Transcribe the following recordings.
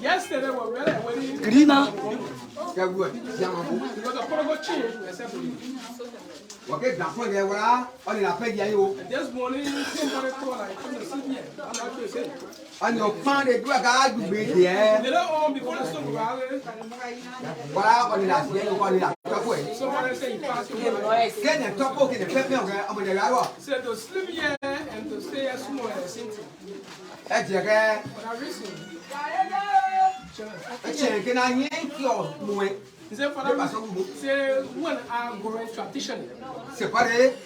Yesterday was really Greener. Okay, that's why they were on the Apedia. This morning, somebody called like from the city. And your fan, they do a guy to be there. They don't own before the sun. Well, on the last day, one in the way. Somebody say he passed away. Get the top of the pepper on the hour. Said to sleep here and to stay as small as Cynthia. That's your guy. But I recently. Can I yank your way? He said, for that, say, when I'm going traditionally. Separate.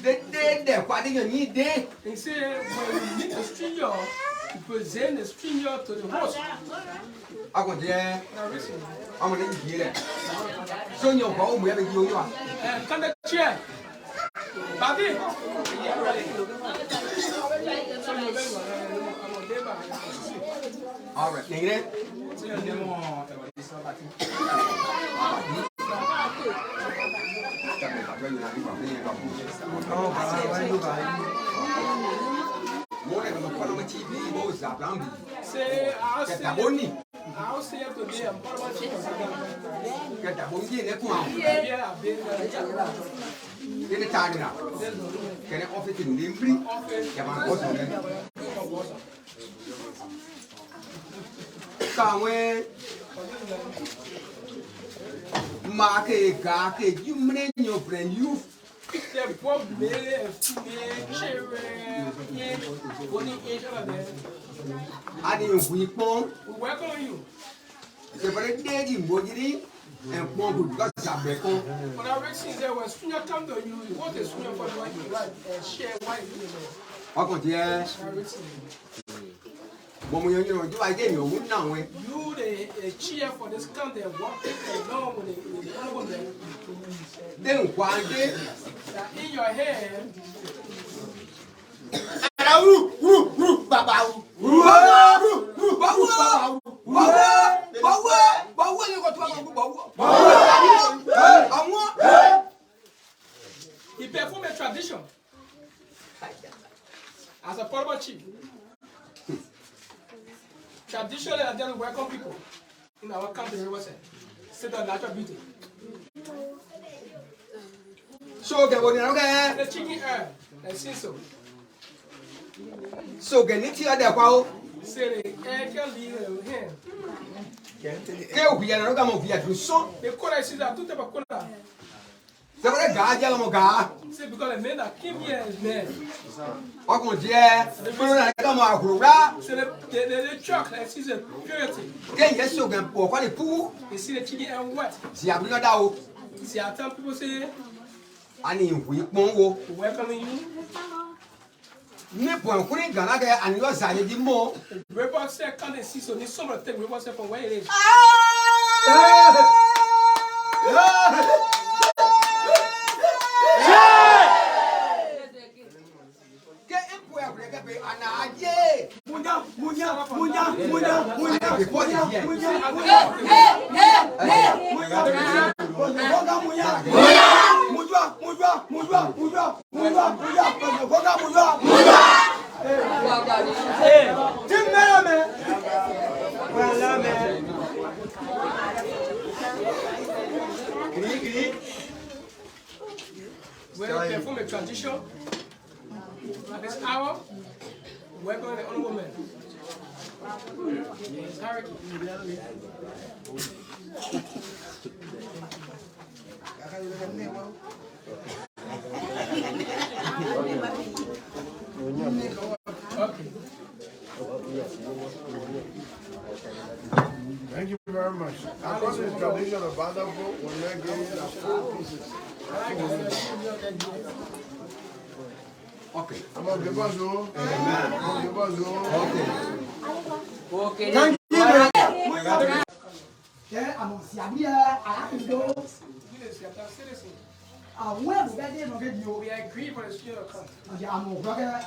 They're quite a neat day. He said, when you meet a stranger, you present the stranger to the host. I want there. Now, recently. I'm going to hear that. So your home, wherever you are. Come the chair. Babi. All right, need it? I'll say it today. I'm part of Get that one in the corner. Yeah, Get the time now. Can I offer to Limpri? Come away. Mark a car, you mean your friend, you. The Bob Mary and I didn't weep on. we welcome you. Separate daddy, Bogiri, and Pomp got some bacon. When I receive there was sooner come to you, you want a sooner for what you like and share white women. I got yes. When you know, I gave you one now. You the cheer for this country and walk along with the other woman. Then one day, In your hand, he performed a tradition as a former chief. Traditionally, I don't welcome people in our country, Rivercess. State of natural beauty. so get what you're okay. The chicken air, and see so. So get it here, there, wow. Say the air can leave him. Get we are not going to be at so. The color is that two type of color. The guy, Yamaga. Say because the men that came here is men. I go there. I come out. So the truck that sees a purity. Get yes, so get for the pool. You see the chicken and what? See, I'm not out. See, I tell people say, I need we won't welcoming you. Nipple, putting Ganaga and your side, you more. Rivercess said, can't they see so this summer thing Rivercess from where it is. We're perform a tradition at this hour. Welcome the honorable man. Yes, Harry. Okay. Thank you very much. According to the tradition of other folk, when they give you the 4 pieces. Okay. I'm going to give us all. Amen. I'm going to give us all. Okay. Thank you. Yeah, I'm on Siabia. I have to go. Where we get in, We agree for the spirit of God. I'm on Rocket. I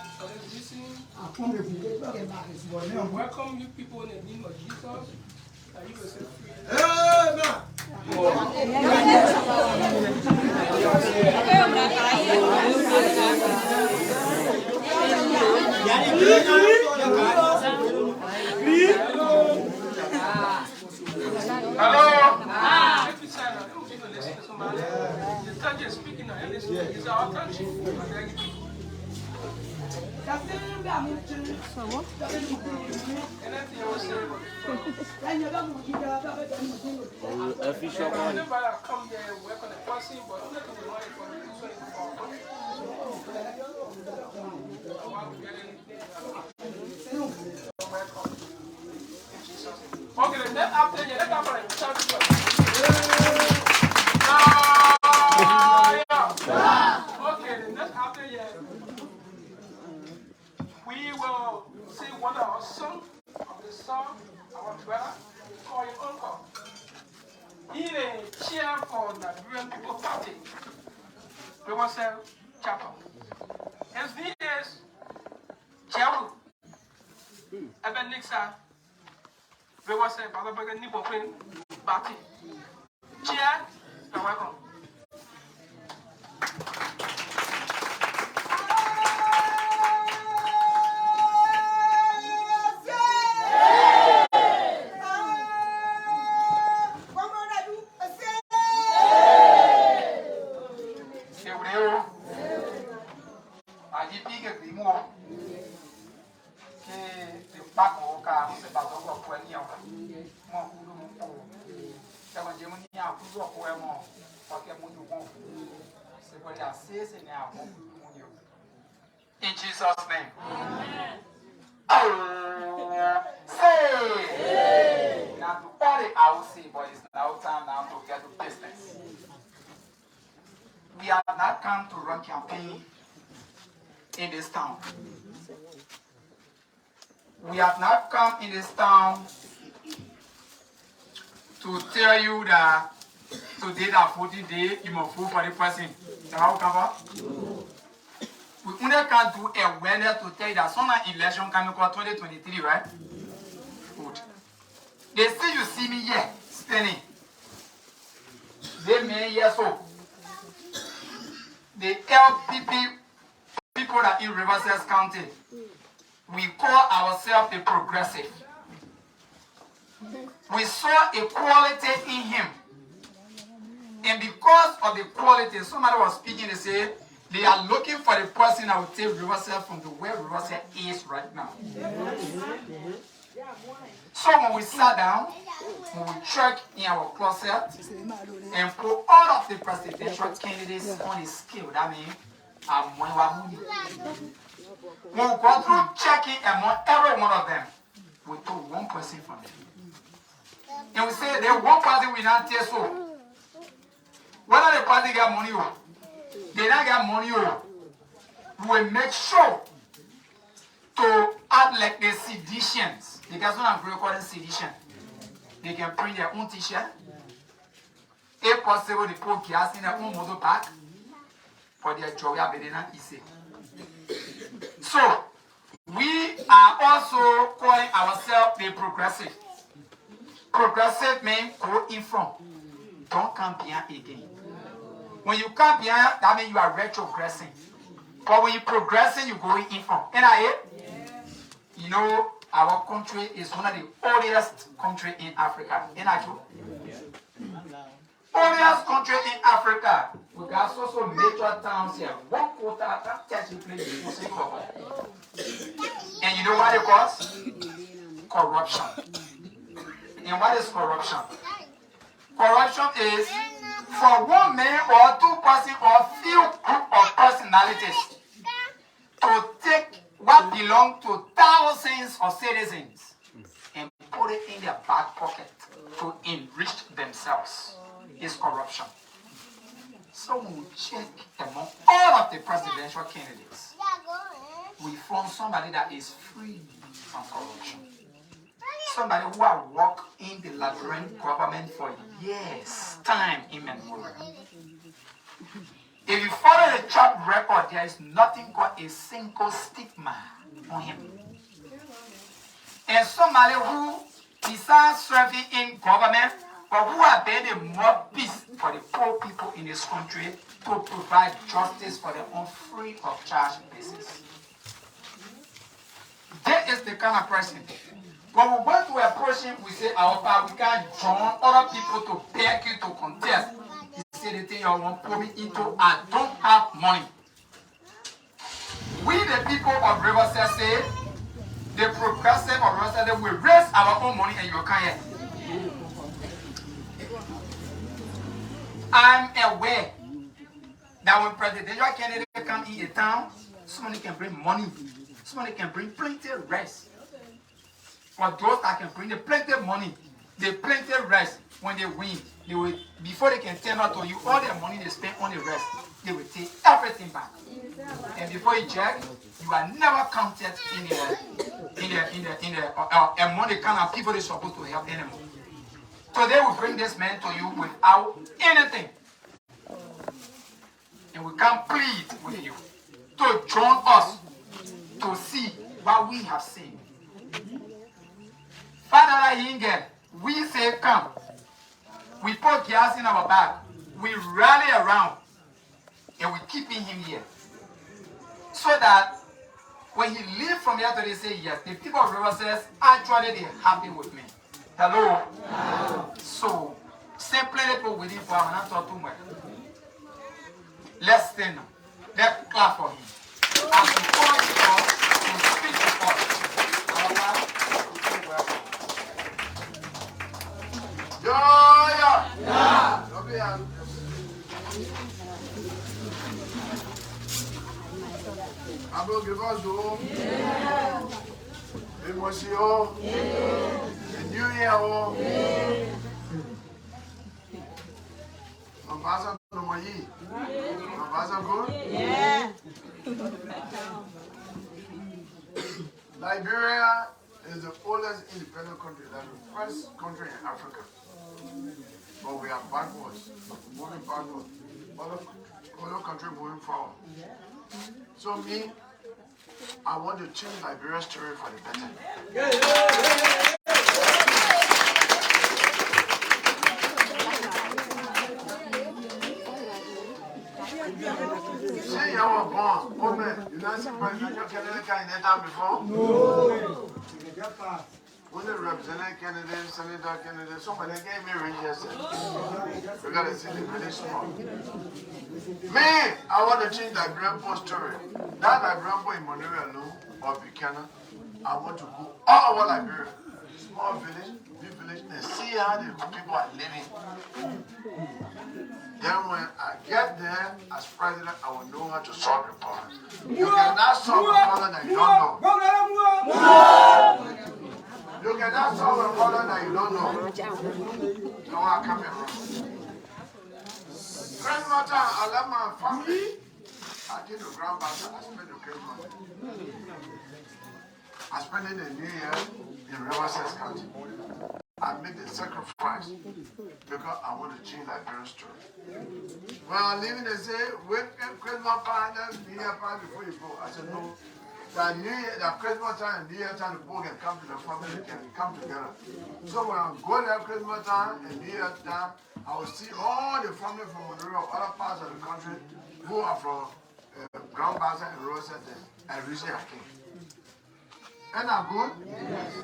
come with you. Welcome you people in the name of Jesus. That you will set free. Amen. If you sign up, you can listen to somebody. The country is speaking now. It's our country. Official one. Nobody come there and work on the person, but nothing will work for okay, the next after you, let's have a chance. Okay, the next after you, we will sing one of our songs of the song, our brother, call your uncle. He is a chair for the Nigerian People Party. Rivercess Chapel. His name is Chair. Eben Nixa. Rivercess Baba Nibo Party. Chair, you're welcome. In Jesus' name. Amen. Oh, say. Now, to all I will say, but it's now time now to get to business. We have not come to run campaign in this town. We have not come in this town to tell you that today that 40 days you must vote for the person. That's how come. We only can do awareness to tell you that some election coming for 2023, right? Good. They say you see me here standing. They may hear so. They help people that in Rivercess County. We call ourselves the progressive. We saw a quality in him. And because of the quality, somebody was speaking, they say, they are looking for the person that will take Rivercess from the where Rivercess is right now. So when we sat down, when we checked in our closet and put all of the presidential candidates on the scale, that means when we go through checking among every one of them, we took one person from them. And we say there's one person we not take so. Whether the party get money or they don't get money or we will make sure to act like the seditions. The guys don't agree with sedition. They can print their own t-shirt. If possible, they put gas in their own motor park for their job. So, we are also calling ourselves the progressive. Progressive means go in front. Don't come behind again. When you come behind, that means you are retrogressing. But when you're progressing, you're going in front. Ain't that it? You know, our country is one of the oldest countries in Africa. Ain't that true? Oldest country in Africa. We got so major towns here. One quarter, that tells you place. And you know what it causes? Corruption. And what is corruption? Corruption is for one man or two persons or few group of personalities to take what belongs to thousands of citizens and put it in their back pocket to enrich themselves. Is corruption. So when we check among all of the presidential candidates, we found somebody that is free from corruption. Somebody who has worked in the Liberian government for years, time immemorial. If you follow the track record, there is nothing called a single stigma on him. And somebody who, besides serving in government, but who are being the more peace for the poor people in this country to provide justice for them on free of charge basis. That is the kind of person When we want to approach him, we say, our father, we can't join other people to beg you to contest. He said, the thing you want to put me into, I don't have money. We, the people of Rivercess, say, the progressive of Rivercess, we raise our own money and you can't. I'm aware that when presidential candidates come in a town, somebody can bring money, somebody can bring plenty of rest. For those that can bring the plenty of money, the plenty of rest when they win, they will, before they can turn out to you, all their money they spend on the rest, they will take everything back. And before you check, you are never counted in the among the kind of people they're supposed to help anymore. So they will bring this man to you without anything. And we can plead with you to join us to see what we have seen. Father Hingel, we say come. We put gas in our bag. We rally around and we keeping him here. So that when he leaves from here today, say yes, the people of Rivercess actually they're happy with me. Hello? So, simply put within for him, not talk too much. Let's stand up. Let's clap for him. As we call him to speak to us. Our Father, welcome. Yeah. Abo Givazo, Emotion, New Year, Mambasa Nomayi, Mambasa good? Yeah. Liberia is the oldest independent country, that's the first country in Africa. But we are backwards, moving backwards. Other country moving forward. So me, I want to change Liberia's story for the better. See, you were born. Oh man, you not see presidential candidate in that time before? No. When they represented Canada, Senator Canada, somebody gave me Rivercess. We got to see the really small. Me, I want to change that grandpa story. That grandpa in Monrovia, no, or Buchanan, I want to go all over Liberia. Small village, big village, and see how the people are living. Then when I get there, as president, I will know how to solve the problem. You cannot solve a problem that you don't know. You cannot solve a problem that you don't know. No one come around. Christmas time, I left my family. I did the grandfather. I spent the Christmas. I spent the New Year in Rivercess County. I made the sacrifice because I want to change Liberian story. When I leave, they say, wait, Christmas party, New Year party before you go. I said, no. That New Year, that Christmas time and New Year time, the people can come to the family, can come together. So when I go there Christmas time and New Year time, I will see all the family from Monrovia, other parts of the country, who are from Grand Baza and Rosa and Rivercess King. Isn't that good? Yes.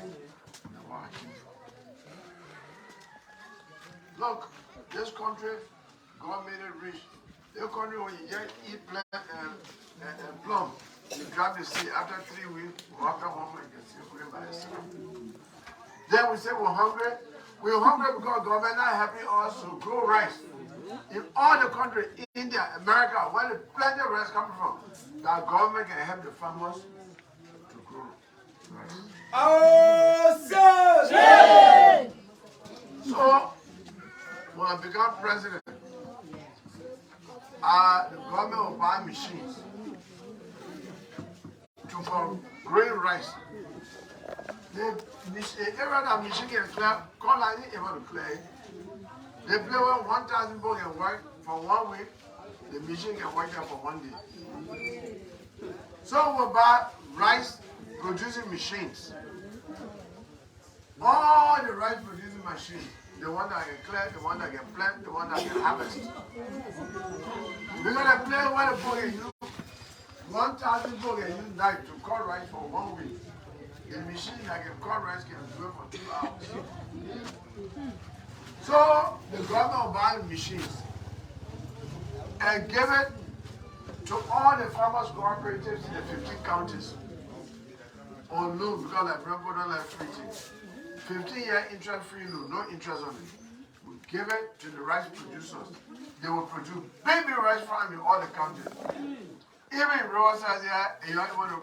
Look, this country, God made it rich. This country, when you just eat plant and plum, you grab the seed. After 3 weeks, after 1 week, you can see it by itself. Then we say we're hungry. We're hungry because government not helping us to grow rice. In all the country, India, America, where the plenty of rice coming from, that government can help the farmers to grow rice. Awesome! So, when I become president, the government will buy machines for growing rice. The area that machine can clear, call like able to play. They play when 1,000 people can work for 1 week, the machine can work there for 1 day. So we'll buy rice producing machines. All the rice producing machines. The one that can clear, the one that can plant, the one that can harvest. We're going to play where the people can use 1,000 people can use knife to cut rice for 1 week. The machine like a car race can do it for 2 hours. So the government buy machines and give it to all the farmers cooperatives in the 15 counties on loan because like Brembo don't like free things. 15-year interest-free loan, no interest on it. We give it to the rice producers. They will produce baby rice farm in all the counties. Even in Rivercess here,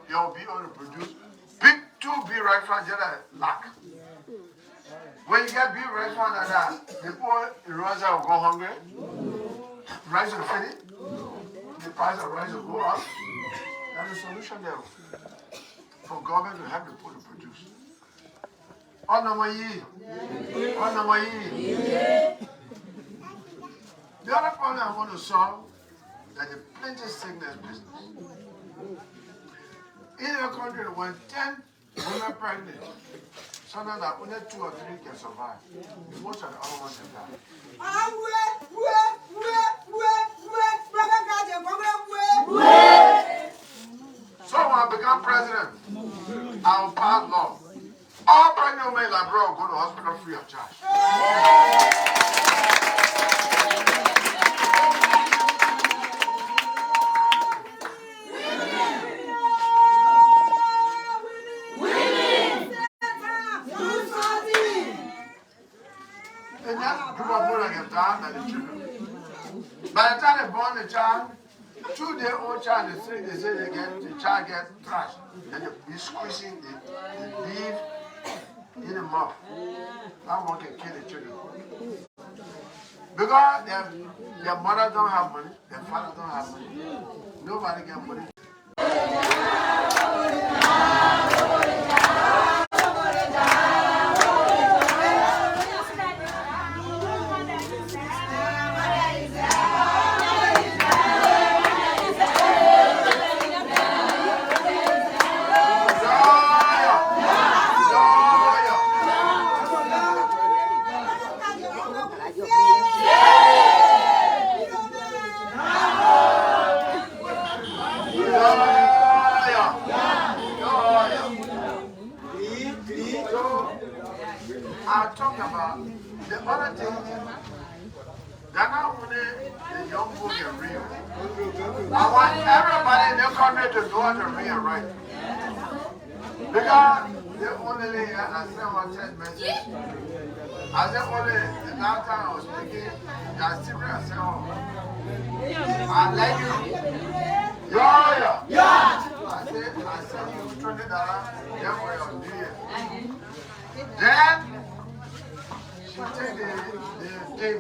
you'll be able to produce big 2 big rice farms just like lack. When you get big rice farms like that, the poor in Rivercess will go hungry. Rice will finish. The price of rice will go up. That's the solution there for government to help the poor to produce. On the way. The other problem I want to solve is the plenty sickness business. In a country when 10 women pregnant, sometimes that only 2 or 3 can survive. Most of the other ones can die. So when I become president, I will pass law. All pregnant women in Labrador go to hospital free of charge. And that group of women get down and the children. By the time they born the child, 2-day-old child, they say the child gets trashed. And they squeezing the beef in the mouth. That one can kill the children. Because their mother don't have money, their father don't have money. Nobody gets money. I talk about the other thing. They're not only the young boy get real. I want everybody in the country to go to real right. Because they only, I sent one text message. I said only the last time I was speaking, I said, oh, I like you. Yeah. I said you $20 there for your New Year. Then she take the thing,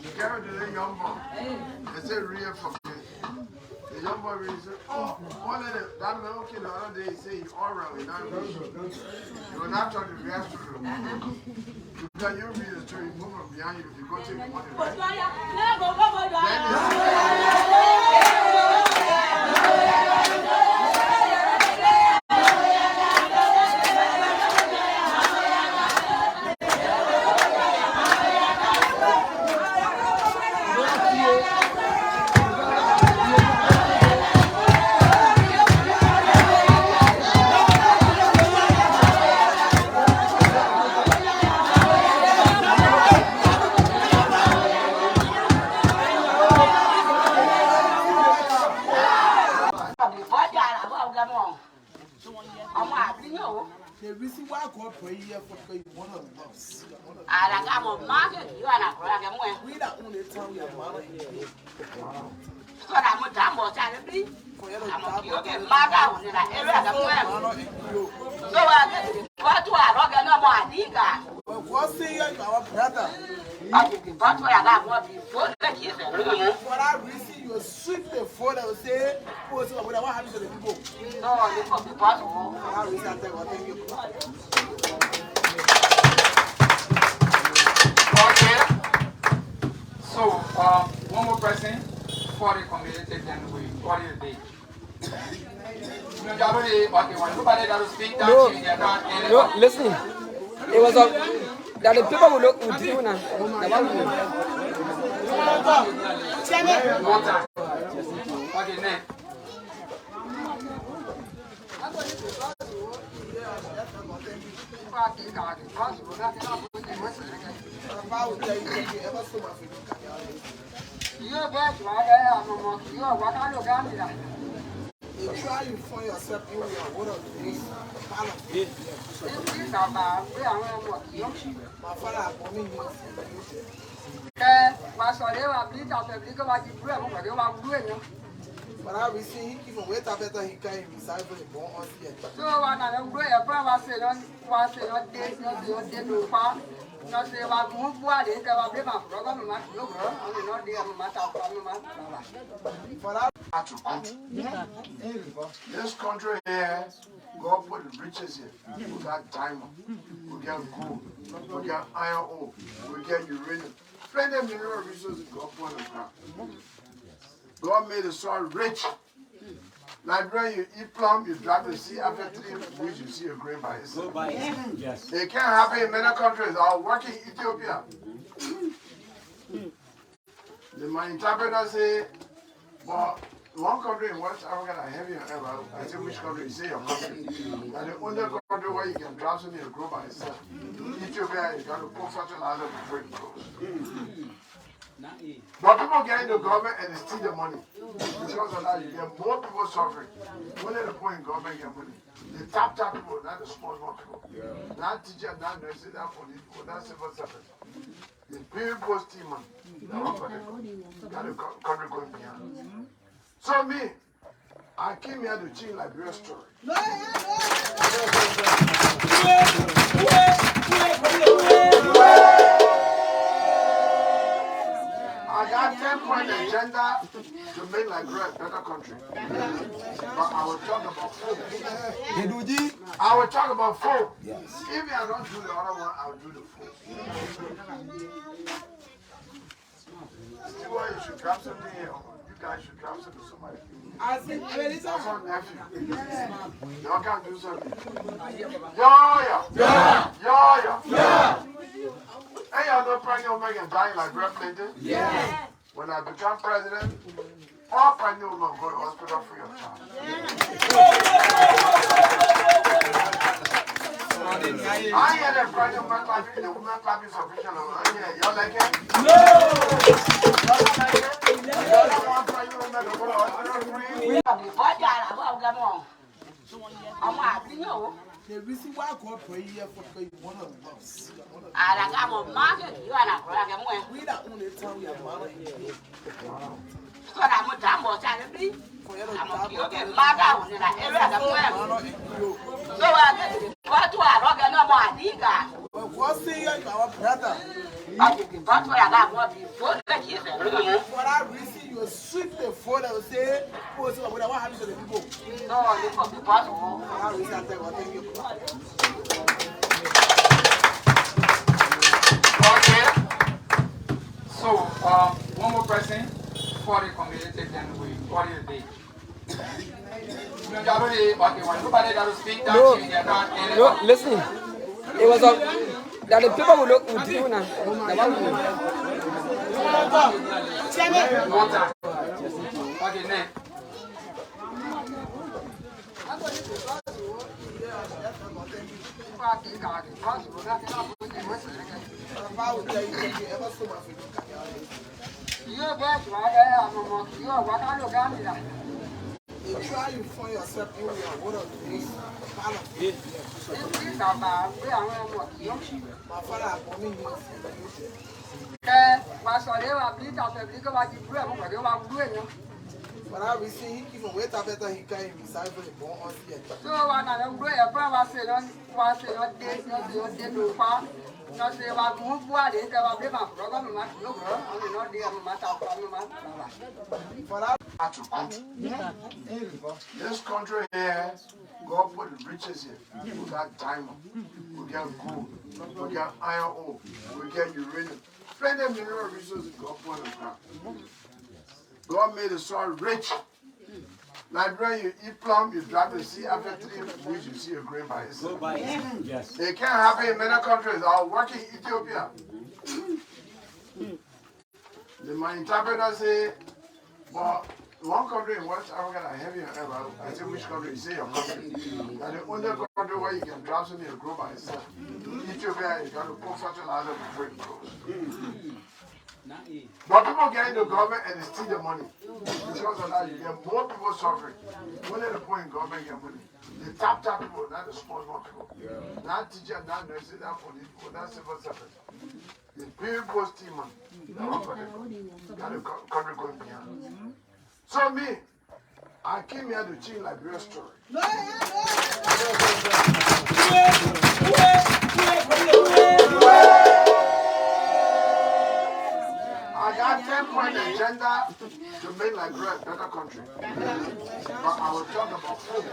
she carry to the young boy. They say real for me. The young boy really said, oh, only that man okay the other day he said he's all right with that. You will not talk to the rest of them. Because you read the story, you move from behind you, you go take the money right. The reason why I go for a year for one of us. I got my market, you are not going to We don't only tell you about it. so I'm a damn more salary. I'm a mother when I ever so I get what to a rock and no more diga. But what's the our brother? I did what I got more before the years. For that reason, you sweep the phone and say, oh, so what happens to the people? No, you could be possible. For that reason, I thank you. Okay. So, one more person for the community, then we call it a day. No, listen. It was that the people will look with you now. Okay, next. You try you find yourself in your one of these part of it. My father told me but I receive him from where better he can reside for the born on here. So I don't go a private salon, was a day, not the farm. Not say about move what is about them, program, not dear matter This country here, God put the riches here. We got diamond, we got gold, we got iron ore, we got uranium. Plenty of mineral resources God put on the ground. God made the soil rich. Like when you eat plum, you drop the seed, after 3 weeks you see a grain by itself. Yes. It can't happen in many countries. I work in Ethiopia. My interpreter say, but one country in West Africa that have you ever. I say which country? You say your country. And the only country where you can drop something and grow by itself. Ethiopia, you got to put fertilizer before it grows. But people get into government and they steal the money. Because of that, you get more people suffering. Only the poor in government get money. The top people, not the small people. Not teachers, not nurses, not police people, not civil servants. The people steal money. Got the country going beyond. So me, I came here to change Liberia's story. I got 10-point agenda to make Liberia a better country. But I will talk about food. I will talk about food. Yes. If I don't do the other one, I will do the food. Stewart, you should grab something here. You guys should grab something to somebody. I think that's on nephew. Y'all can do something. Yeah. Hey, y'all know pregnant women can die like breast plenty? Yeah. When I become president, all pregnant women go to hospital free of charge. I hear the pregnant woman clapping, the woman clapping sufficient. Y'all like it? No! Y'all don't want pregnant women to go to hospital free? the reason why I go for a year for one of us. I got a market, you are not going. We don't only tell you about it. So I'm a damn or terribly. I'm okay, mother, when I ever so I get what to our organ of my diga. What's the our brother? I think that's what I got what before the years. What I receive, you sweep the phone and say, what happens to the people? No, it could be possible. I receive that one. Thank you. Okay. So, one more person for the community, then we call it a day. No, listen. It was that the people will look with you now. Okay, next. You try you find yourself in your one of these part of it. My father told me but I receive him from where better he can reside for the born on here. So I don't go a private salon, was a day, not the farm. Not say about move what is about them, program, not dear matter. This country here, God put the riches here. We got diamond, we got gold, we got iron ore, we got uranium. Plenty of mineral resources God put on the ground. God made the soil rich. Like when you eat plum, you drop the seed, after 3 weeks you see a grain by itself. Yes. It can't happen in many countries. I work in Ethiopia. My interpreter say, but one country in West Africa that heavy on ever. I say which country? You say your country. That the only country where you can drop something and grow by itself. Ethiopia, you got to put fertilizer before it grows. But people get into government and they steal the money. Because of that, you get more people suffering. Only the point in government get money. The top people, not the small people. Not teachers, not nurses, not police people, not civil servants. The people steal money. That's the country going beyond. So me, I came here to change Liberia's story. I got 10-point agenda to make Liberia a better country. But I will talk about food.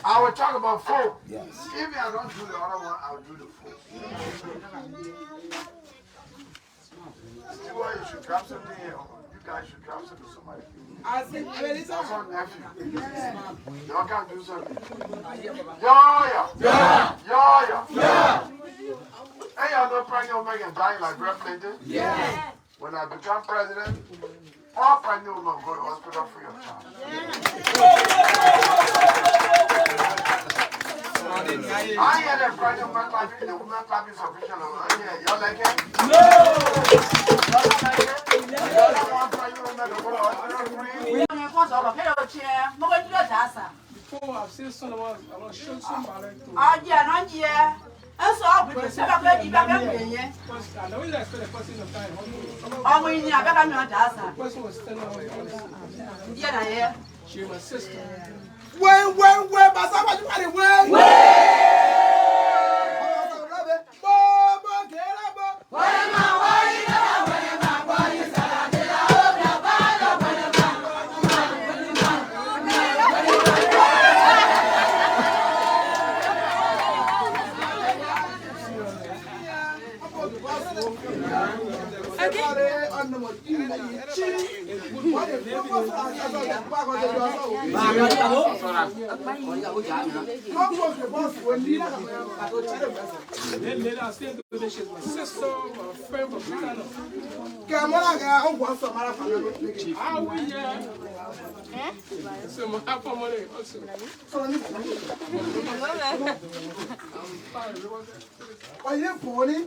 I will talk about food. Yes. If I don't do the other one, I will do the food. Stewart, you should grab something here. You guys should grab something to somebody. I think that's our nephew. Y'all can do something. Yeah. Hey, y'all know pregnant women can die like breast planting? Yeah. When I become president, all pregnant women go to hospital free of charge. I hear the pregnant woman clapping, the woman clapping sufficient. Y'all like it? No! Y'all like it? Y'all don't want pregnant women to go to hospital free? Before I've seen someone, I was showing somebody to. And so I'll be the same way you got me. I know you expect a person of time. Oh, we need a better man. The person was standing on Yeah, she was my sister. When, but somebody when.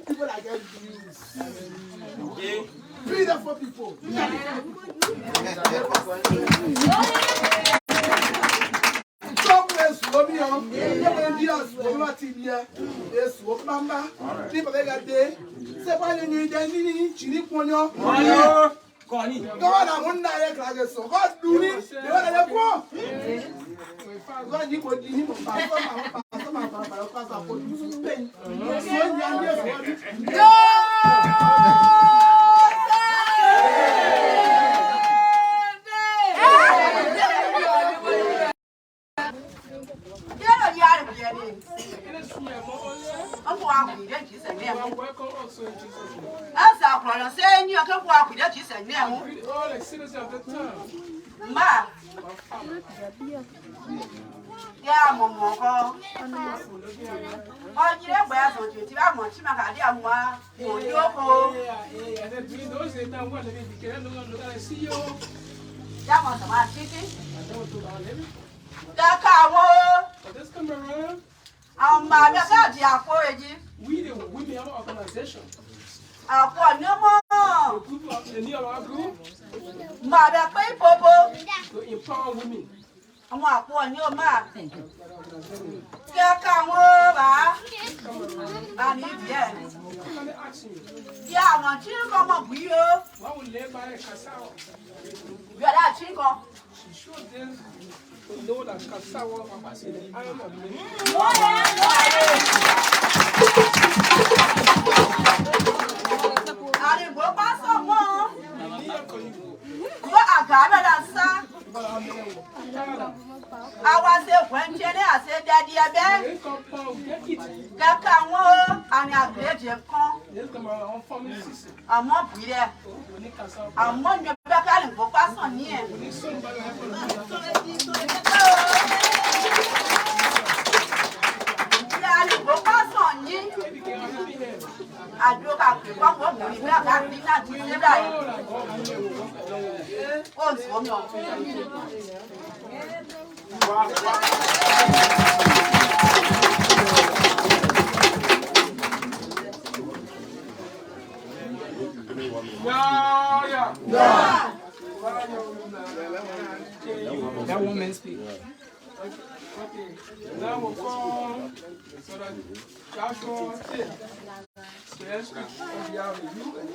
People like be there for people. We the women organization. To empower women. To know that Kasawa was in the iron of men. I was a when Jenny, I said, Daddy, I beg. Kakawo, and I played your con. I'm not here. I'm not your back and go pass on here. I That woman speak. Okay. Now we'll call so that Joshua said. So let's speak on behalf of you and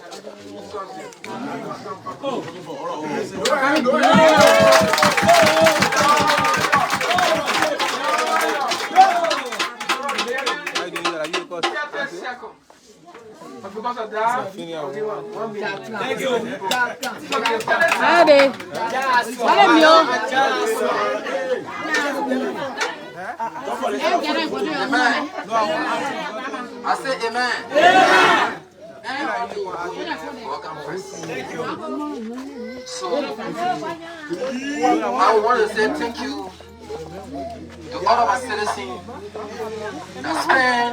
because of that, thank you. I say amen. Welcome first. Thank you. So I want to say thank you to all of our citizens that spend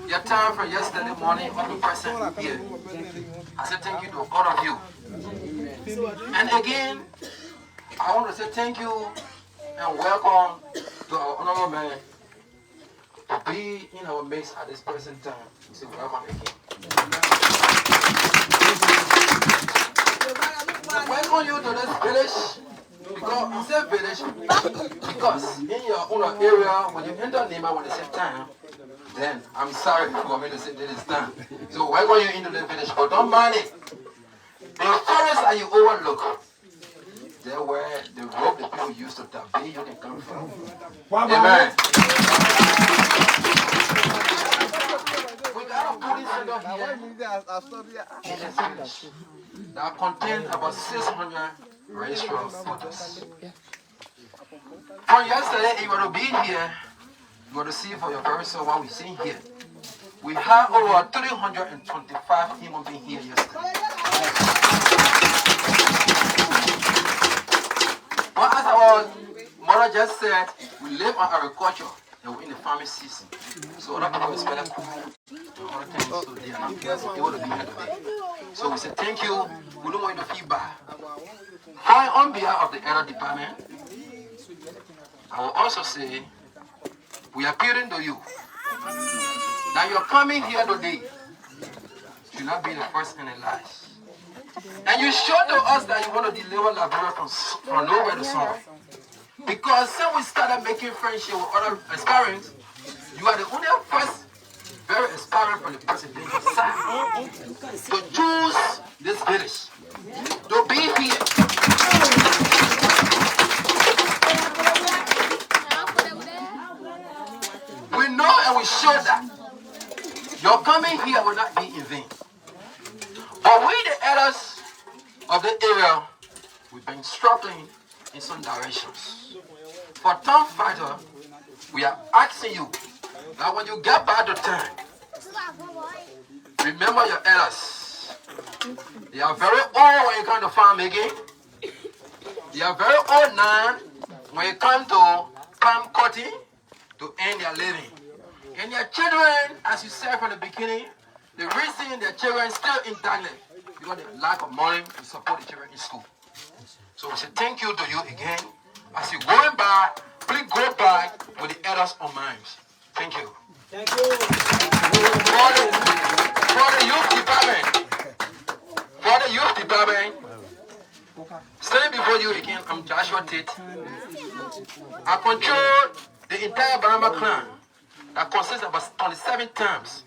your time from yesterday morning up to present here. I say thank you to all of you. And again, I want to say thank you and welcome to our honorable man to be in our midst at this present time. So welcome again. I welcome you to this village. Because I say village because in your own area, when you enter Nema when they say time, then I'm sorry for me to say that it's time. So welcome you into the village, but don't mind it. The forest that you overlook, there where the rope the people used to tap, you can come from. Amen. We got a police center here in this village that contains about 600 registered voters. From yesterday, if you were to be here, you were to see for your very self what we've seen here. We had over 325 human beings here yesterday. But as our mother just said, we live on agriculture and we're in the farming season. So other people expect to other things, so they are not able to be here today. So we say thank you. We don't want you to feel bad. On behalf of the Cllr department, I will also say we are appealing to you that you're coming here today should not be the first in the last. And you showed to us that you want to deliver Liberia from nowhere to somewhere. Because since we started making friendship with other aspirants, you are the only first very aspiring from the presidential side to choose this village, to be here. We know and we show that your coming here will not be in vain. But we, the elders of the area, we've been struggling in some directions. For town fighter, we are asking you that when you get back to town, remember your elders. They are very old when you come to farm again. They are very old now when you come to palm cutting to earn their living. And their children, as you said from the beginning, the reason their children still in darkness because of the lack of money to support the children in school. So we say thank you to you again. As you're going back, please go back with the elders on minds. Thank you. Thank you. For the youth department, standing before you again, I'm Joshua Tate. I control the entire Barama clan that consists of about 27 terms.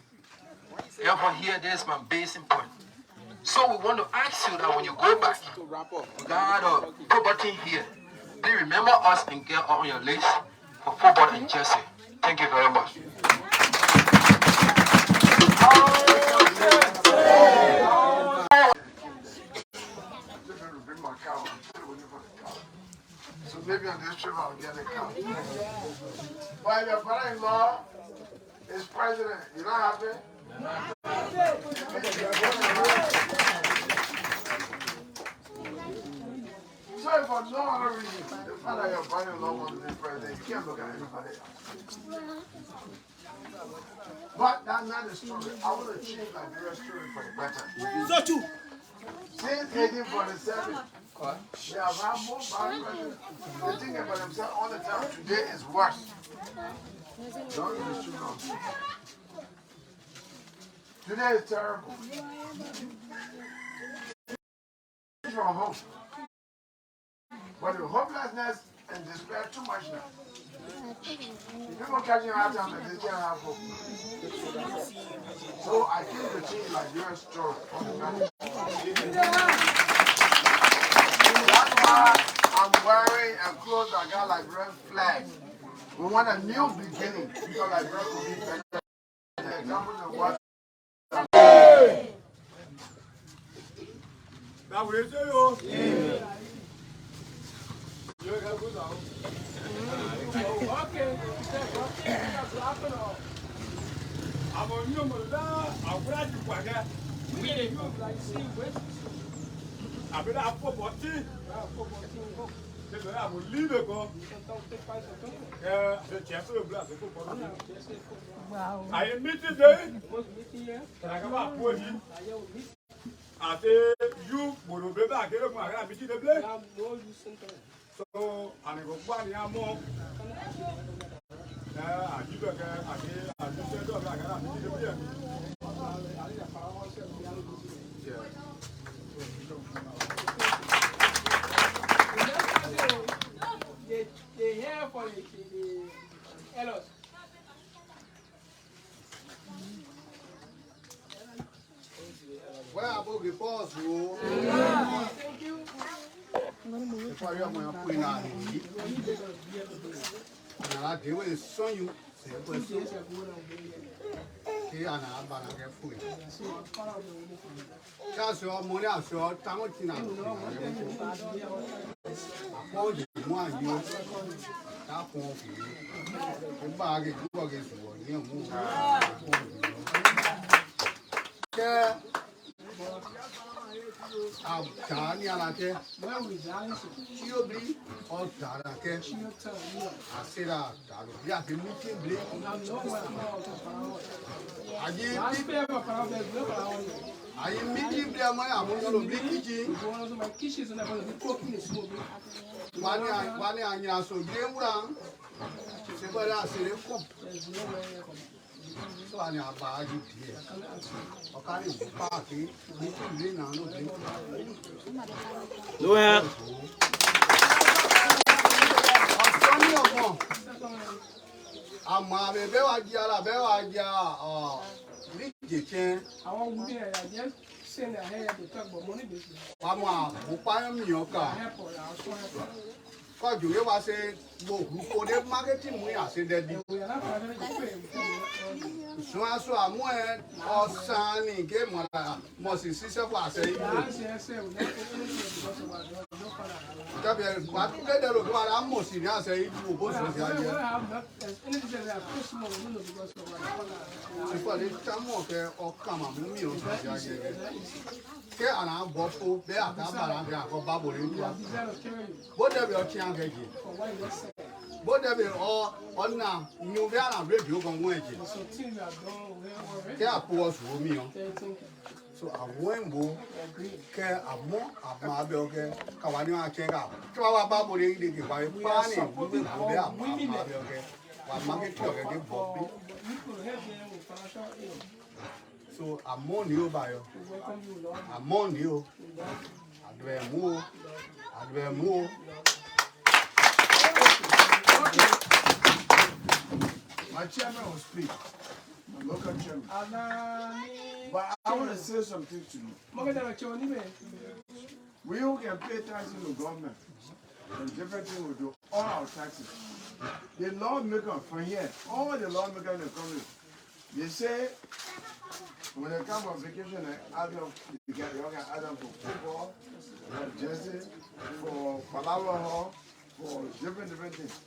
Therefore, here, there's my basing point. So we want to ask you that when you go back, we got a property here. Please remember us and get on your list for football and jersey. Thank you very much. So maybe on this trip I'll get a car. But your brother-in-law is president. You not happy? sorry for no other reason. The fact that your brother-in-law wants to be president, you can't look at anybody else. But that's not the story. I want to change Liberia's story for the better. So true. Since 1847, they have had more bad presidents. They think about themselves all the time. Today is worse. Don't use the true nonsense. Today is terrible. From hope. But the hopelessness and despair too much now. People catching hard time that they can't have hope. So I came to change Liberia's story for the better. That's why I'm wearing a clothes that got Liberian flags. We want a new beginning because Liberia will be better. The examples of what. That will say you. Okay. I'm on you, I'm glad you were there. We didn't know, like, see, I bet I'll put what tea. I will leave it go. Yeah, the chef will blast the football. I am meeting there. And I come up with you. I say, you would be back here. I'm meeting the blade. So, I'm going to go down more. I give a guy, I said, I'm meeting the blade. They here for the Ellos. Where are we pause? Thank you. If I am going to put in our heat, and I do it, so you say, here and I'm going to get food. That's your money, I'm sure. Tamotina. All the one you that won't be the bag is what is what you move. I'm Tanya like it. Where we dance, She'll be all Tana. I said, yeah, the meeting bleak. I am meeting them. I'm going to be kitchen. my kitchen and I'm going to be cooking the smoke. One year, so game round. C'est pas là, c'est les copes. So, on a pas dit hier. On a dit pas que nous tous dans nos pays. No help. Ama be wa dia Rivercess. I want to be there. I just send a hair to talk about money business. Ama upa mi oka. Ko juwe wa se mo ko de marketing mu ya se de di. So aso amu e osan ni ke mo la mo si sise fo ase yi. Tabi wa tu de lo do ara mo si ni ase yi bo bo so si aje. Se fo le tamo ke o kama mu mi o si aje. Ke ana bo fo be ata bara ke ako babo le tu. Bo de be o ti an keji. Bo de be o ona nyu be ana radio kon won eji. Ke apo so mi o. So àwọn ìbò kẹ àmọ́ àmọ́ abẹ́ ọkẹ káwa ní wọn akẹ́kọ̀ọ́ tí wọ́n wá bá bọ̀dé ìdè kìpa yìí pààní ìgbógbé ìgbógbé àmọ́ abẹ́ ọkẹ wà mákẹ́tì ọ̀kẹ́ kí bọ̀ bí. So àmọ́ ni ó báyọ̀ àmọ́ ni ó àdùẹ̀mú ó àdùẹ̀mú ó. My chairman will speak. My local chairman. But I want to say something to you. We all can pay taxes to government. And different things we do, all our taxes. The lawmaker from here, all the lawmakers in the country, they say when they come on vacation, they add them, you can add them for football, for jersey, for Palawa Hall, for different things.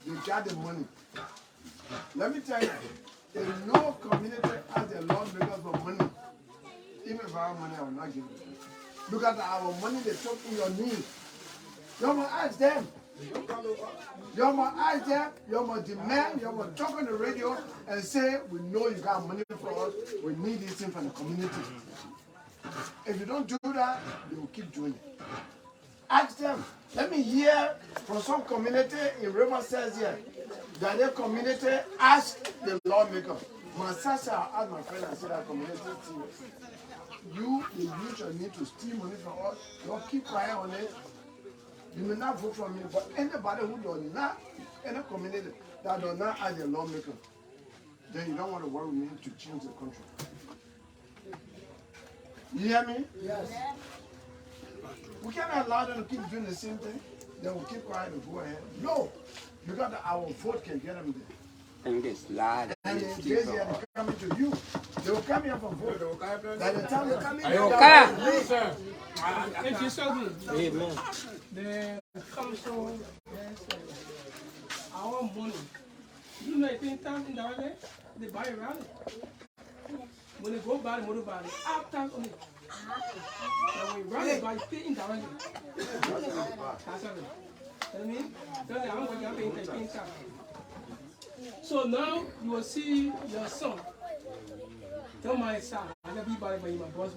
They got the money. Let me tell you, if no community has a lawmaker for money, even if I have money, I will not give it. Look at our money they took in your knee. You must ask them. You must ask them. You must demand. You must talk on the radio and say, we know you got money for us. We need this thing from the community. If you don't do that, they will keep doing it. Ask them. Let me hear from some community in Rivercess here that their community ask the lawmaker. My sister asked my friend and said that community serious. You, the youth, need to steal money from us. Don't keep quiet on it. You may not vote for me, but anybody who does not, any community that does not ask the lawmaker, then you don't want to work with me to change the country. You hear me? Yes. We cannot allow them to keep doing the same thing. They will keep quiet and go ahead. No, because our vote can get them there. And this lad. And they're busy and they're coming to you. They will come here for vote. By the time they come in, Amen. The council, our money. You know, anytime in the way, they buy around it. When they go buy the motor body, after on it. When we run it by paying directly. That's what I mean. I'm going to pay time. So now you will see your son. Tell my son, I'm going to be by my boss.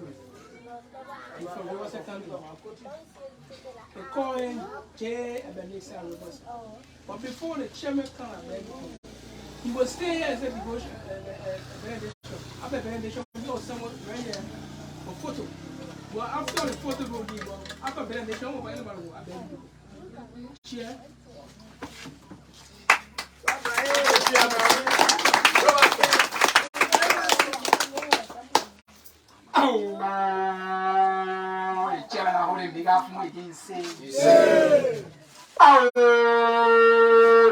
He's from Rivercess County. They call him J. Ebenezer Rivercess. But before the chairman comes, he will stay here and say, after benediction, we go somewhere right here for photo. Well, after the photo will be, after benediction, we'll anybody will abandon you. Cheer. Oh, chairman, I hold him big up from again. Say, oh,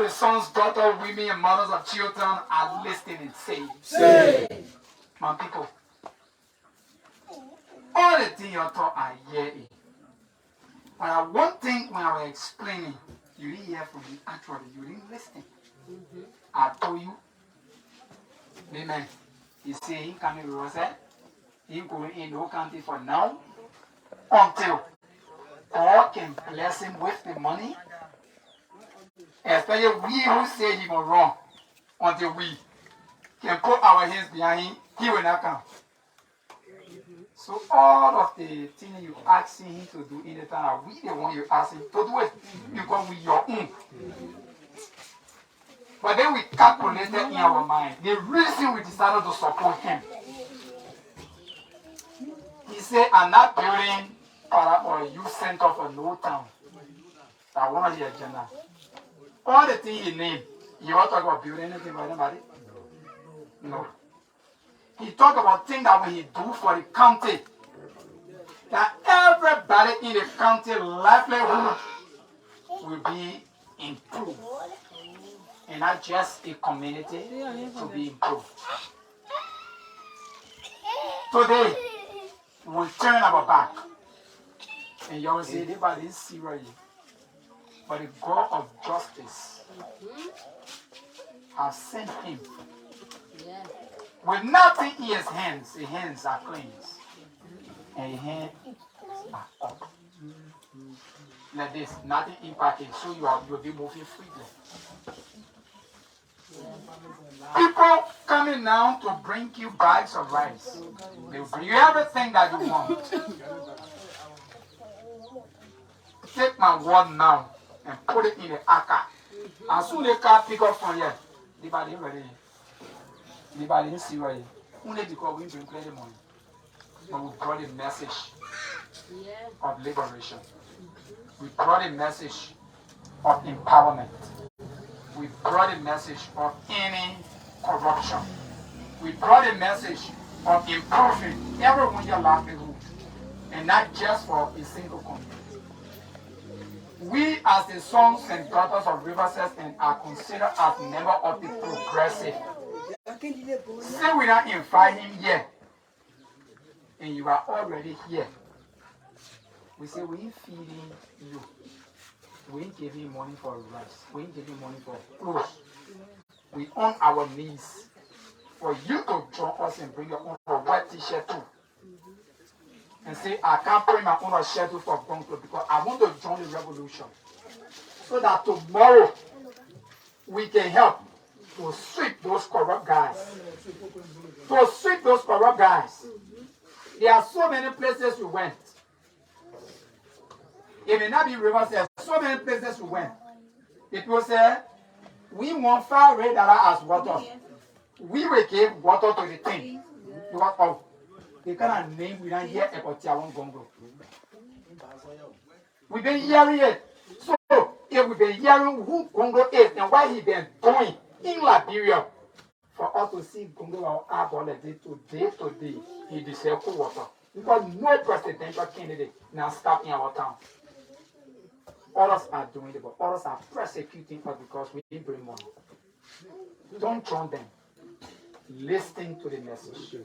the sons, daughters, women, and mothers of children are listening. Say, my people, all the things you talk, I hear it. But one thing when I was explaining, you didn't hear from me. Actually, you didn't listen. I told you, amen. He said he coming to Rivercess. He going in no county for now until God can bless him with the money. Especially we who say he was wrong, until we can put our hands behind him, he will not come. So all of the things you asking him to do in the time, we the one you ask him to do it because we your own. But then we calculated in our mind the reason we decided to support him. He said, I'm not building or youth center for no town. I want to hear agenda. All the things he named, you want to talk about building anything for anybody? No. He talked about things that when he do for the county, that everybody in the county livelihood will be improved. And not just a community to be improved. Today, we turn our back. And you will say, everybody is serious. But the God of justice has sent him. With nothing in his hands are cleansed. And his hands are up. Like this, nothing impacted, so you'll be moving freely. People coming now to bring you bags of rice. They will bring you everything that you want. Take my word now and put it in the car. As soon as the car pick up from here, anybody ready? Anybody see ready? Only because we bring plenty money. But we brought a message of liberation. We brought a message of empowerment. We brought a message of ending corruption. We brought a message of improving everyone your livelihood, and not just for a single community. We, as the sons and daughters of Rivercess, and are considered as members of the progressive. Say we don't invite him here, and you are already here. We say we ain't feeding you. We ain't giving money for rice. We ain't giving money for clothes. We on our knees for you to join us and bring your own white t-shirt too. and say, I can't put my own schedule for Gongloe because I want to join the revolution. So that tomorrow we can help to sweep those corrupt guys. To sweep those corrupt guys. There are so many places we went. It may not be Rivercess. So many places we went. People say, we want $500 as water. We will give water to the thing. Because of the kind of name we don't hear about Tiawan Gongloe. We've been hearing it. So, if we've been hearing who Gongloe is and what he's been doing in Liberia, for us to see Gongloe today, he deserves cool water. Because no presidential candidate now stop in our town. Others are doing it, but others are persecuting us because we didn't bring money. Don't join them. Listen to the message.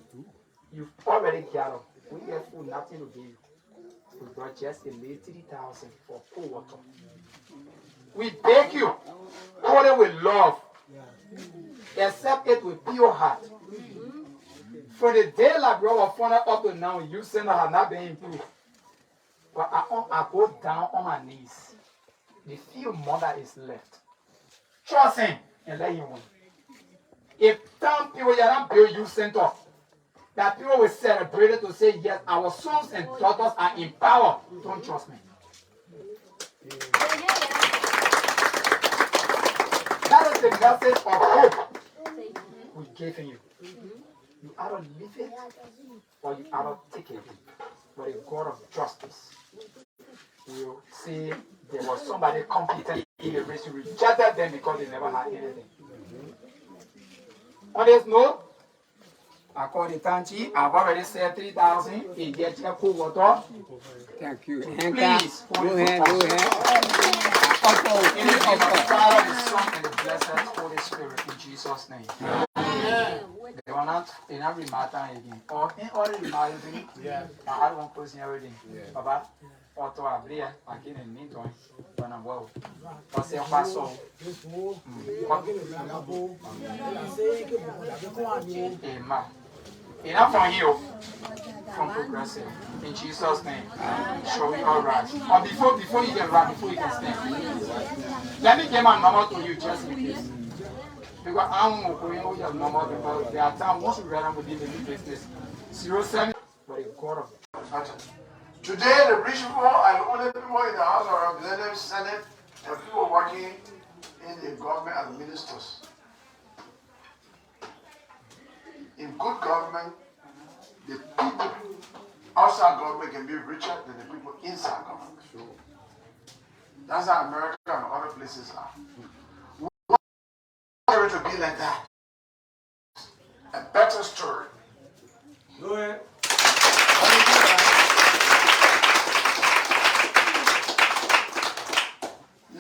You've already gathered. We have food, nothing to give you. We brought just a little 3,000 for cool water. We beg you, hold it with love. Accept it with pure heart. For the day like we were found up to now, you send have not been improved. But I go down on my knees. The few more that is left. Trust him and let him win. If some people you don't build you center, that people will celebrate it to say, yes, our sons and daughters are in power. Don't trust me. That is the message of hope we gave you. You either live it or you either take it. But a God of justice will say there was somebody competent in the race. You rejected them because they never had anything. On this note, according to Tanchi, I've already said 3,000. He gets your cool water. Thank you. Please, Go ahead. in the name of the Father, the Son, and the blessed Holy Spirit, in Jesus' name. They will not rematter again. Or in order to remind me, I don't want to post everything. Baba, auto abria, again in Ninton, when I'm well. Or say, Paso. Amen. Enough from you, from progressive. In Jesus' name. Shall we all rise? Or before you can run, before you can stand. Let me give my number to you just in case. Because I don't know your number because there are times once you run within the business. 07, but a God of Today, the rich people are the only people in the House of Representatives, Senate, and people working in the government as ministers. In good government, the people outside government can be richer than the people inside government. That's how America and other places are. We want it to be like that. A better story. Go ahead.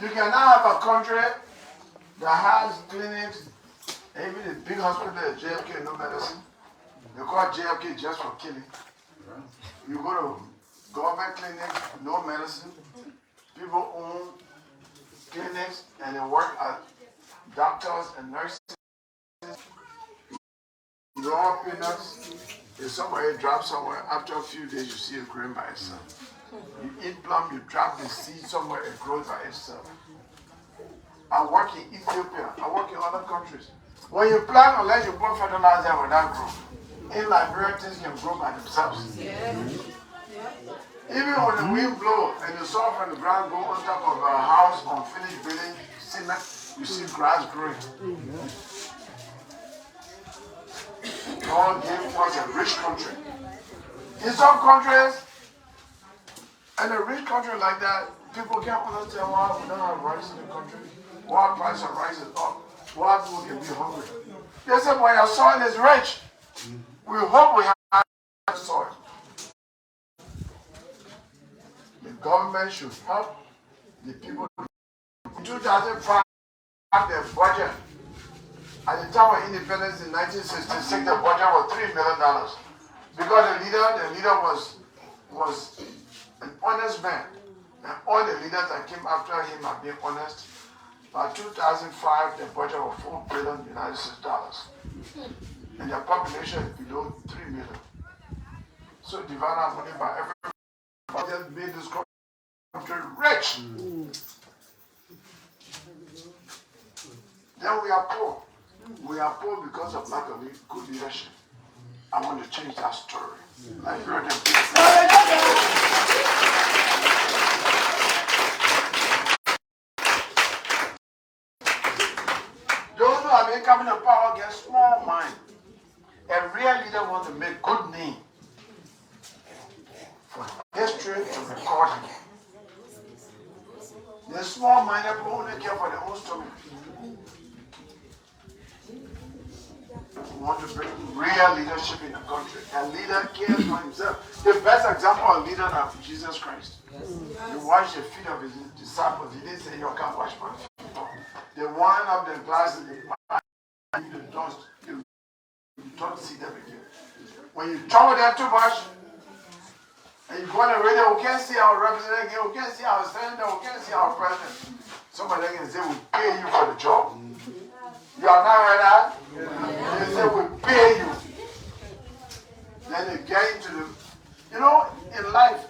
You cannot have a country that has clinics, even the big hospital at JFK, no medicine. They call JFK just for killing. You go to government clinics, no medicine. People own clinics and they work as doctors and nurses. Raw peanuts. If somebody drops somewhere, after a few days you see it growing by itself. You eat plum, you drop the seed somewhere, it grows by itself. I work in Ethiopia, I work in other countries. When you plant, unless you put fertilizer, it will not grow. In Liberia, things can grow by themselves. Even when the wind blows and the soil from the ground go on top of a house, unfinished building, cement, you see grass growing. God gave us a rich country. In some countries, and a rich country like that, people can't understand why we don't have rice in the country. Why the price of rice is up. Why people can be hungry. They say, well, your soil is rich. We hope we have soil. The government should help the people. In 2005, the budget, at the time of independence in 1966, the budget was $3 million. Because the leader was an honest man. And all the leaders that came after him have been honest. By 2005, the budget was $4 billion United States dollars. And the population is below 3 million. so divide our money by everybody just made this country rich. Then we are poor. We are poor because of lack of good leadership. I want to change that story. I heard it. Those who have been coming to power get small mind. A real leader wants to make good name for history to record it. The small-minded people only care for their own stomach. We want to bring real leadership in the country. A leader cares for himself. The best example of leader is Jesus Christ. He washed the feet of his disciples. He didn't say, you can't wash my feet. They wind up their glasses, they find the dust. You don't see them again. When you trouble them too much, and you go on the radio, we can't see our representative again, we can't see our senator, we can't see our president. Somebody can say, we pay you for the job. You are not right now? They say, we pay you. Then they get into the, in life,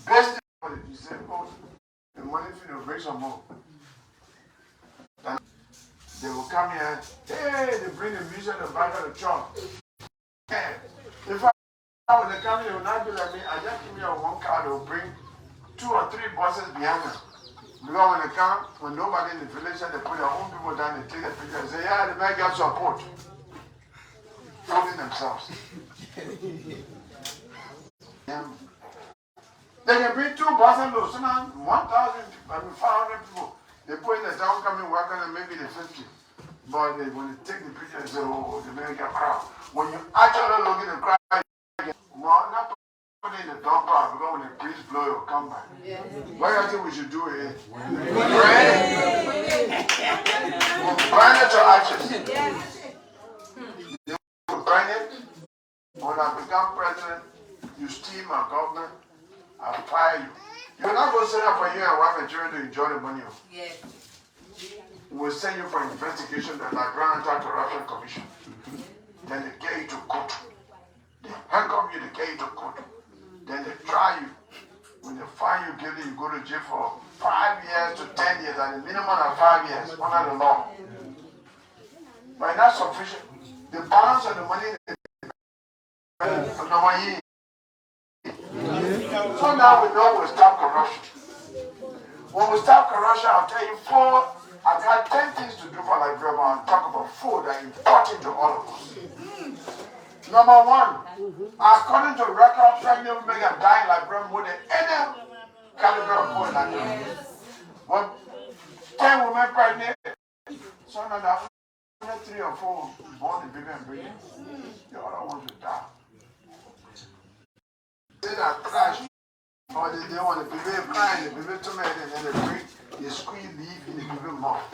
best thing you say, oh, the money for you bring some more. Then they will come here, hey, they bring the music in the back of the truck. Hey, if when they come here, they will not be like me. I just give me a one car, they will bring 2 or 3 buses behind them. Because when they come, when nobody in the village, they put their own people down, they take the picture and say, yeah, they might get support. Fooling themselves. Yeah. They can bring 2 buses, so now 500 people. They put in the town coming, working, and maybe the 50. But when they take the picture, they say, oh, they may get crowd. When you actually look at the crowd, well, not put it in the dump part because when the breeze blow, it will come back. Yeah. What do you think we should do here? Burn it to ashes. Yes. You burn it. When I become president, you steal my government, I'll fire you. You're not going to sit up for you and wife and children to enjoy the money. Yes. We'll send you for investigation to the Grand Anti-Corruption Commission. Then they get you to court. They handcuff you, they get you to court. Then they try you. When they find you guilty, you go to jail for 5 years to 10 years, and the minimum of 5 years under the law. But that's sufficient. The balance of the money so now we know we'll stop corruption. When we stop corruption, I'll tell you I got 10 things to do for Liberia. I'll talk about 4 that are important to all of us. Number 1, according to record, pregnant women can die in Liberia more than any caliber of poor in Liberia. But 10 women pregnant, so now there are 3 or 4 born in baby and baby. The other ones will die. They are trash, or they want the baby crying, the baby tomato, and then they bring the squeeze leaf in the baby mouth.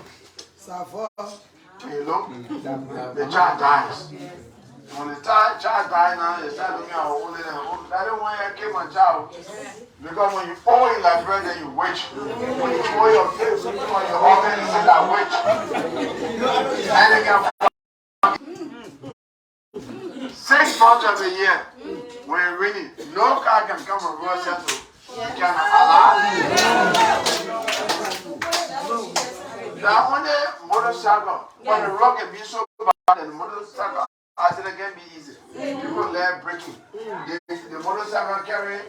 You look, the child dies. When the child dies now, they start looking at old and old. I don't want you to keep my child. Because when you owe in like bread, then you witch. When you owe your kids, when you owe them, you say that witch. And they can 6 months of the year, when it's raining, no car can come from Rivercess to can allow. The only motorcycle, when the road can be so bad, and the motorcycle accident can be easy. People learn braking. The motorcycle carry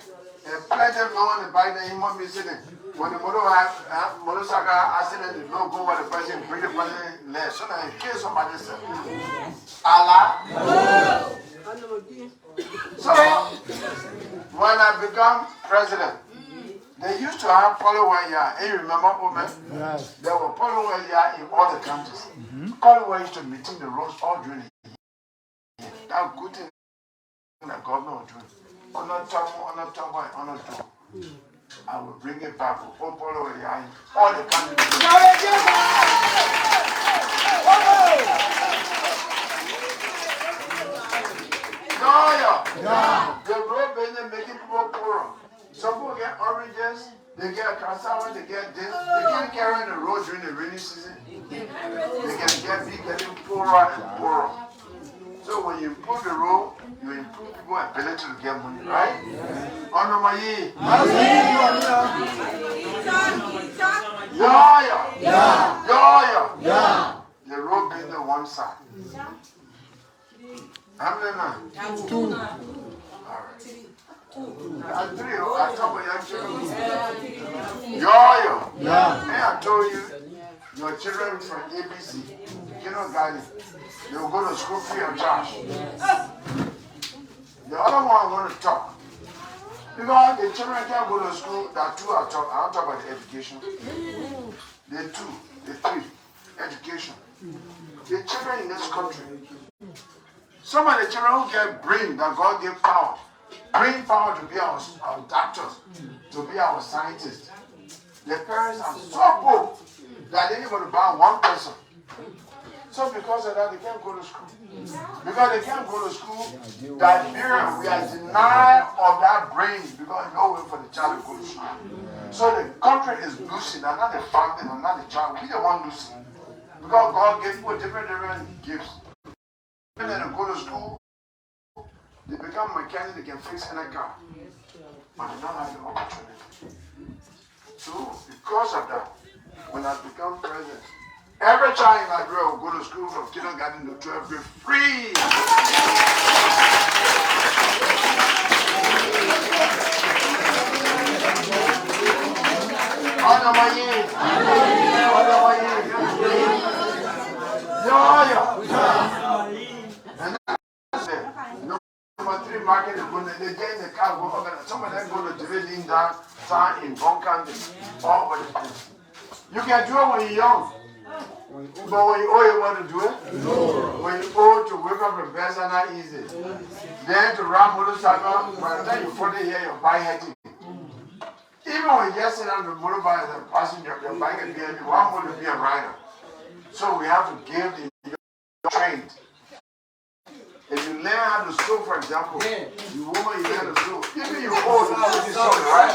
plenty of on the bike that he might be sitting. When the motorcycle accident, you don't go where the person bring the person left. So that in case somebody says, Allah. So, when I become president, they used to have polywire. You remember, women? Yes. There were polywire in all the countries. Polywire used to maintain the roads all during the year. That good thing the government will do. On a top, I will bring it back with all polywire in all the countries. The road business making people poorer. Some people get oranges, they get cassava, they get this. They can't carry on the road during the rainy season. They can get poorer and poorer. So So when you improve the road, you improve people's ability to get money, right? On my year. Yeah. The road being the one side. How many now? 2. All right. 3. I told you. Yeah. And I told you, your children from ABC, kindergarten, they will go to school free of charge. The other one I want to talk. Because the children can't go to school, there are 2 I don't talk about the education. The 3, education. The children in this country. Some of the children who get brain that God gave power. Brain power to be our doctors, to be our scientists. The parents are so poor that they ain't going to buy one person. So because of that, they can't go to school. Because they can't go to school, that parents, we are denied of that brain because no way for the child to go to school. So the country is losing, and not the family, and not the child. We the one losing. Because God gave people different gifts. When they go to school, they become mechanics, they can fix any car. But they don't have the opportunity. So, because of that, when I become president, every child in Nigeria will go to school from kindergarten to 12th grade free. And that's it. Number 3 market is going to, they get in the car, go up, and some of them go to drilling down, town in Bunkan, all over the place. You can do it when you're young. But when you're old, you want to do it? No. When you're old, to wake up in bed is not easy. Then to run motorcycle, by the time you're 40 years, your bike hurting. Even when you just sit on the motorbike as a passenger, your bike can be heavy. One more to be a rider. So we have to give the trained. If you learn how to sew, for example, you woman, you learn to sew. Even you old, you know to sew, right?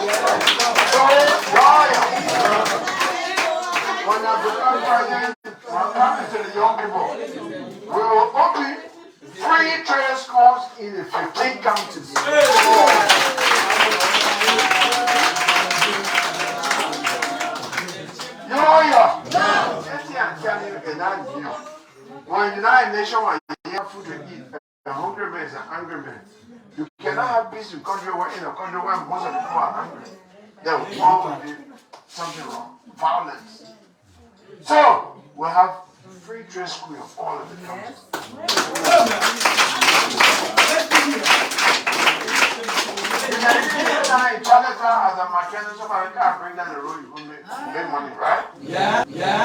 So, when I become president, I'm coming to the young people. We will open free trade schools in the 15 counties. When the United Nations want to have food to eat, a hungry man is an angry man. You cannot have peace in a country where most of the people are hungry. There will be something wrong. Violence. So, we'll have free trade school in all of the countries. As a mechanic, somebody can bring down the road, you can make money, right? Yeah.